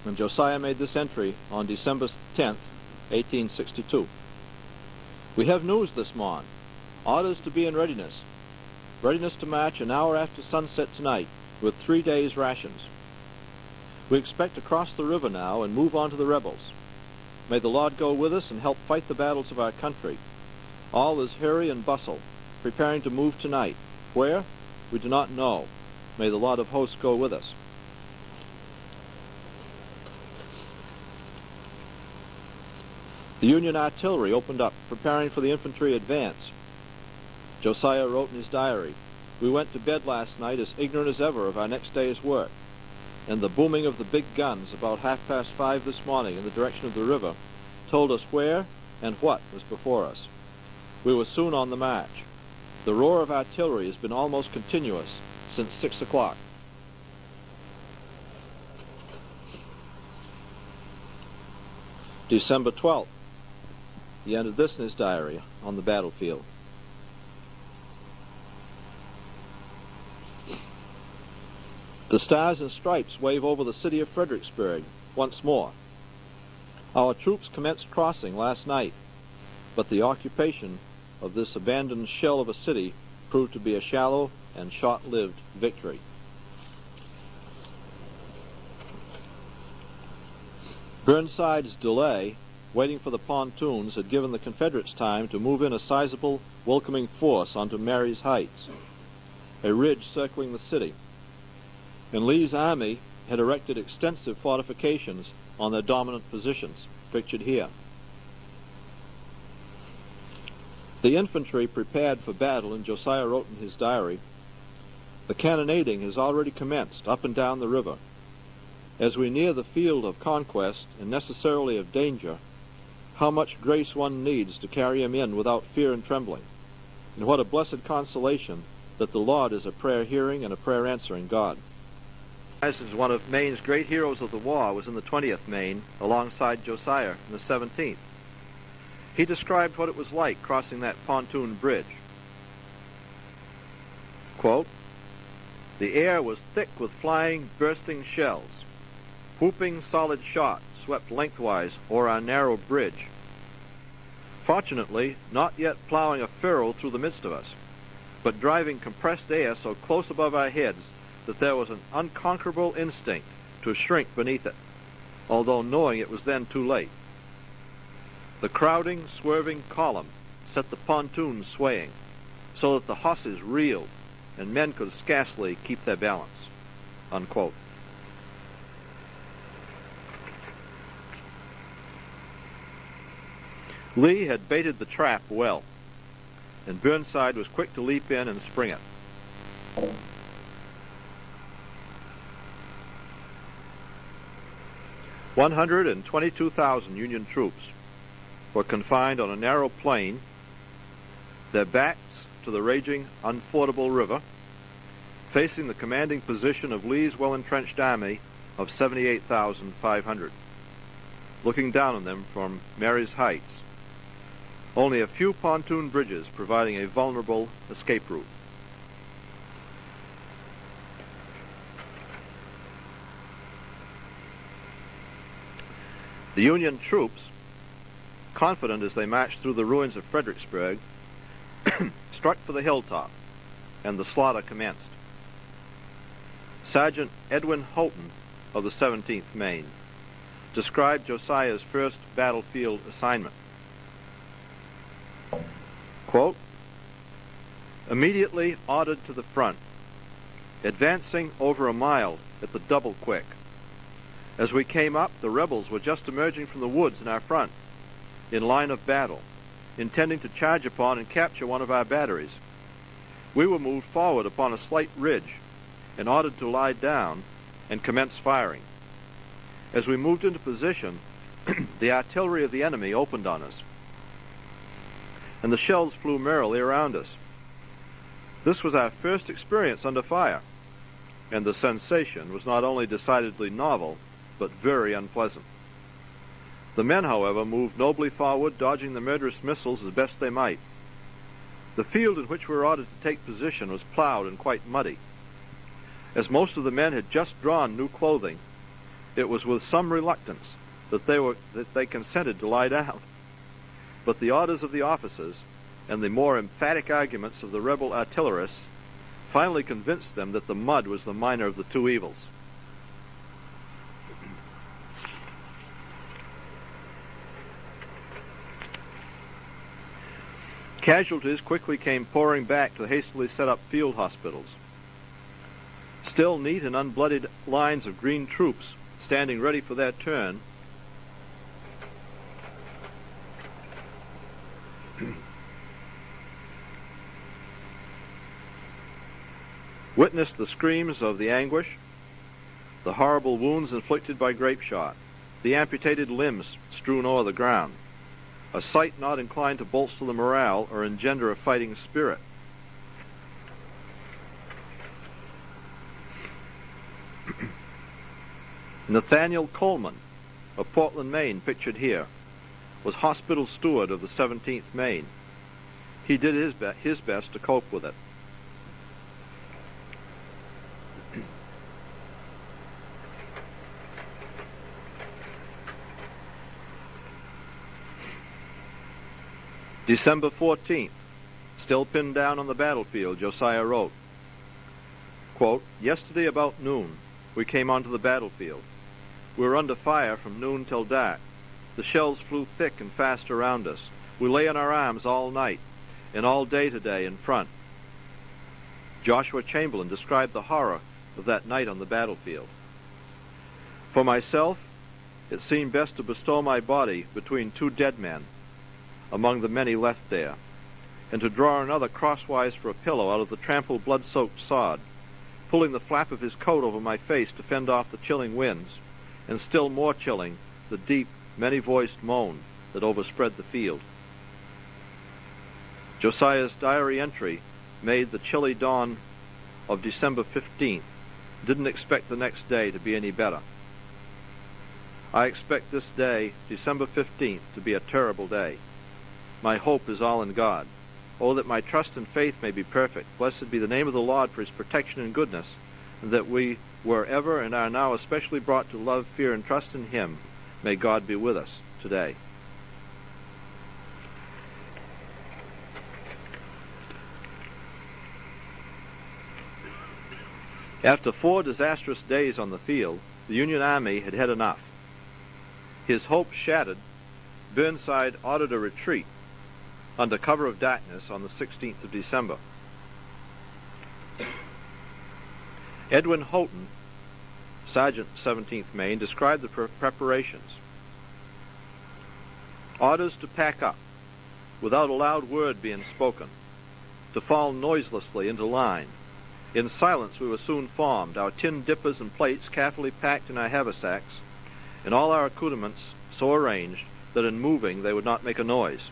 when Josiah made this entry on December 10th, 1862. We have news this morn. Orders to be in readiness. Readiness to march an hour after sunset tonight with 3 days' rations. We expect to cross the river now and move on to the rebels. May the Lord go with us and help fight the battles of our country. All is hurry and bustle, preparing to move tonight. Where? We do not know. May the Lord of hosts go with us. The Union artillery opened up, preparing for the infantry advance. Josiah wrote in his diary, "We went to bed last night as ignorant as ever of our next day's work, and the booming of the big guns about 5:30 this morning in the direction of the river told us where and what was before us. We were soon on the march. The roar of artillery has been almost continuous since 6 o'clock. December 12th. He entered this in his diary on the battlefield. The stars and stripes wave over the city of Fredericksburg once more. Our troops commenced crossing last night, but the occupation of this abandoned shell of a city proved to be a shallow and short-lived victory. Burnside's delay, waiting for the pontoons, had given the Confederates time to move in a sizable, welcoming force onto Marye's Heights, a ridge circling the city. And Lee's army had erected extensive fortifications on their dominant positions, pictured here. The infantry prepared for battle, and Josiah wrote in his diary, "The cannonading has already commenced up and down the river. As we near the field of conquest, and necessarily of danger, how much grace one needs to carry him in without fear and trembling. And what a blessed consolation that the Lord is a prayer-hearing and a prayer-answering God." As one of Maine's great heroes of the war was in the 20th Maine, alongside Josiah in the 17th. He described what it was like crossing that pontoon bridge. Quote, "The air was thick with flying, bursting shells. Whooping solid shot swept lengthwise o'er our narrow bridge. Fortunately, not yet plowing a furrow through the midst of us, but driving compressed air so close above our heads that there was an unconquerable instinct to shrink beneath it, although knowing it was then too late. The crowding, swerving column set the pontoons swaying, so that the horses reeled and men could scarcely keep their balance." Unquote. Lee had baited the trap well, and Burnside was quick to leap in and spring it. "122,000 Union troops were confined on a narrow plain, their backs to the raging, unfordable river, facing the commanding position of Lee's well-entrenched army of 78,500, looking down on them from Marye's Heights, only a few pontoon bridges providing a vulnerable escape route. The Union troops, confident as they marched through the ruins of Fredericksburg, struck for the hilltop, and the slaughter commenced. Sergeant Edwin Houghton of the 17th Maine described Josiah's first battlefield assignment. Quote, "Immediately ordered to the front, advancing over a mile at the double quick. As we came up, the rebels were just emerging from the woods in our front. in line of battle, intending to charge upon and capture one of our batteries. We were moved forward upon a slight ridge and ordered to lie down and commence firing. As we moved into position, the artillery of the enemy opened on us, and the shells flew merrily around us. This was our first experience under fire, and the sensation was not only decidedly novel, but very unpleasant. The men, however, moved nobly forward, dodging the murderous missiles as best they might. The field in which we were ordered to take position was plowed and quite muddy. As most of the men had just drawn new clothing, it was with some reluctance that they consented to lie down. But the orders of the officers and the more emphatic arguments of the rebel artillerists finally convinced them that the mud was the minor of the two evils. Casualties quickly came pouring back to the hastily set-up field hospitals. Still neat and unbloodied lines of green troops standing ready for their turn witnessed the screams of the anguish, the horrible wounds inflicted by grape shot, the amputated limbs strewn o'er the ground, a sight not inclined to bolster the morale or engender a fighting spirit. Nathaniel Coleman, of Portland, Maine, pictured here, was hospital steward of the 17th Maine. He did his best to cope with it. December 14th, still pinned down on the battlefield, Josiah wrote, quote, "Yesterday about noon, we came onto the battlefield. We were under fire from noon till dark. The shells flew thick and fast around us. We lay on our arms all night and all day today in front." Joshua Chamberlain described the horror of that night on the battlefield. "For myself, it seemed best to bestow my body between two dead men among the many left there, and to draw another crosswise for a pillow out of the trampled, blood-soaked sod, pulling the flap of his coat over my face to fend off the chilling winds, and still more chilling, the deep, many-voiced moan that overspread the field." Josiah's diary entry, made the chilly dawn of December 15th, didn't expect the next day to be any better. "I expect this day, December 15th, to be a terrible day. My hope is all in God. Oh, that my trust and faith may be perfect. Blessed be the name of the Lord for his protection and goodness, and that we were ever and are now especially brought to love, fear, and trust in him. May God be with us today." After 4 disastrous days on the field, the Union Army had had enough. His hopes shattered, Burnside ordered a retreat under cover of darkness on the 16th of December. Edwin Houghton, Sergeant 17th Maine, described the preparations. "Orders to pack up, without a loud word being spoken, to fall noiselessly into line. In silence we were soon formed, our tin dippers and plates carefully packed in our haversacks, and all our accoutrements so arranged that in moving they would not make a noise,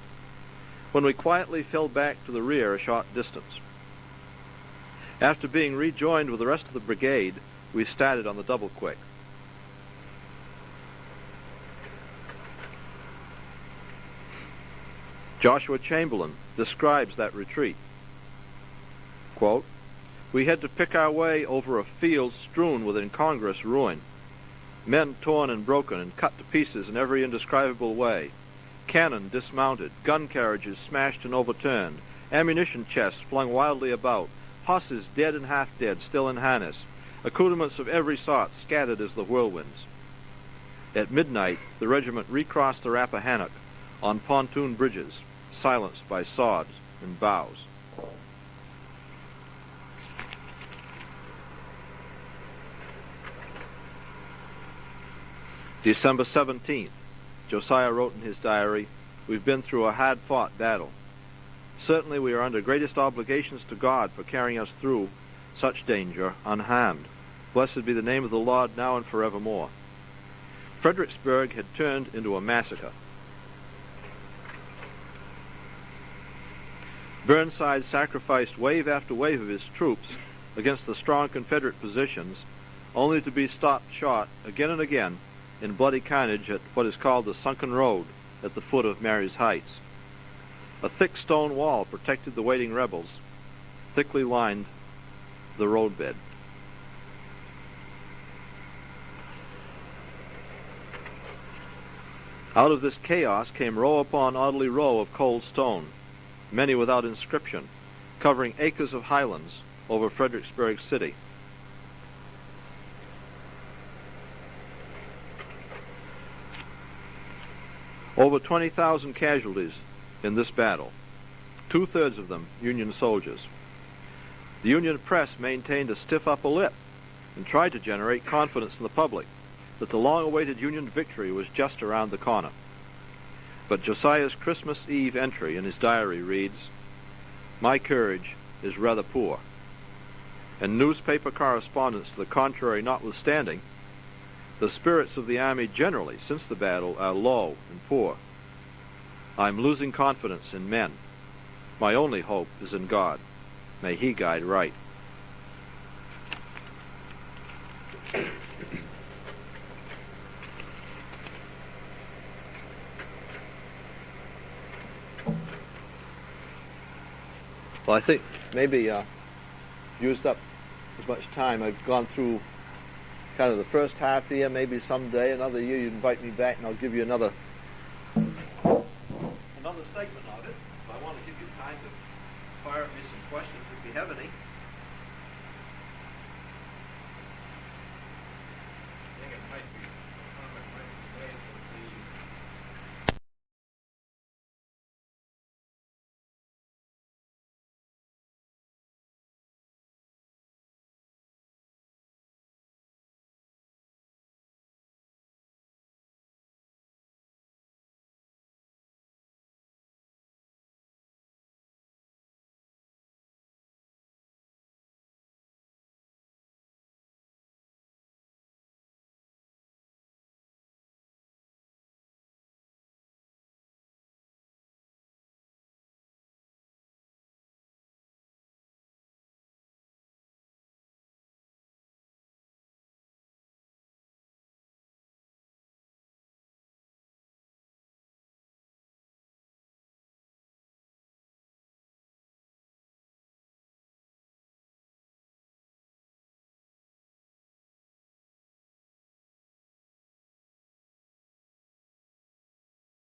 when we quietly fell back to the rear a short distance. After being rejoined with the rest of the brigade, we started on the double-quick. Joshua Chamberlain describes that retreat. Quote, "We had to pick our way over a field strewn with incongruous ruin, men torn and broken and cut to pieces in every indescribable way, cannon dismounted, gun carriages smashed and overturned, ammunition chests flung wildly about, horses dead and half-dead still in harness, accoutrements of every sort scattered as the whirlwinds. At midnight, the regiment recrossed the Rappahannock on pontoon bridges, silenced by sods and boughs." December 17th, Josiah wrote in his diary, we've been through a hard-fought battle. Certainly we are under greatest obligations to God for carrying us through such danger unharmed. Blessed be the name of the Lord now and forevermore. Fredericksburg had turned into a massacre. Burnside sacrificed wave after wave of his troops against the strong Confederate positions, only to be stopped short again and again in bloody carnage at what is called the Sunken Road at the foot of Mary's Heights. A thick stone wall protected the waiting rebels, thickly lined the roadbed. Out of this chaos came row upon orderly row of cold stone, many without inscription, covering acres of highlands over Fredericksburg City. Over 20,000 casualties in this battle, 2/3 of them Union soldiers. The Union press maintained a stiff upper lip and tried to generate confidence in the public that the long-awaited Union victory was just around the corner. But Josiah's Christmas Eve entry in his diary reads, "My courage is rather poor," and newspaper correspondence to the contrary notwithstanding, the spirits of the army generally since the battle are low and poor. I'm losing confidence in men. My only hope is in God. May He guide right. Well, I think maybe used up as much time. I've gone through kind of the first half here. Maybe someday, another year, you invite me back and I'll give you another segment of it. So I want to give you time to fire at me some questions if you have any.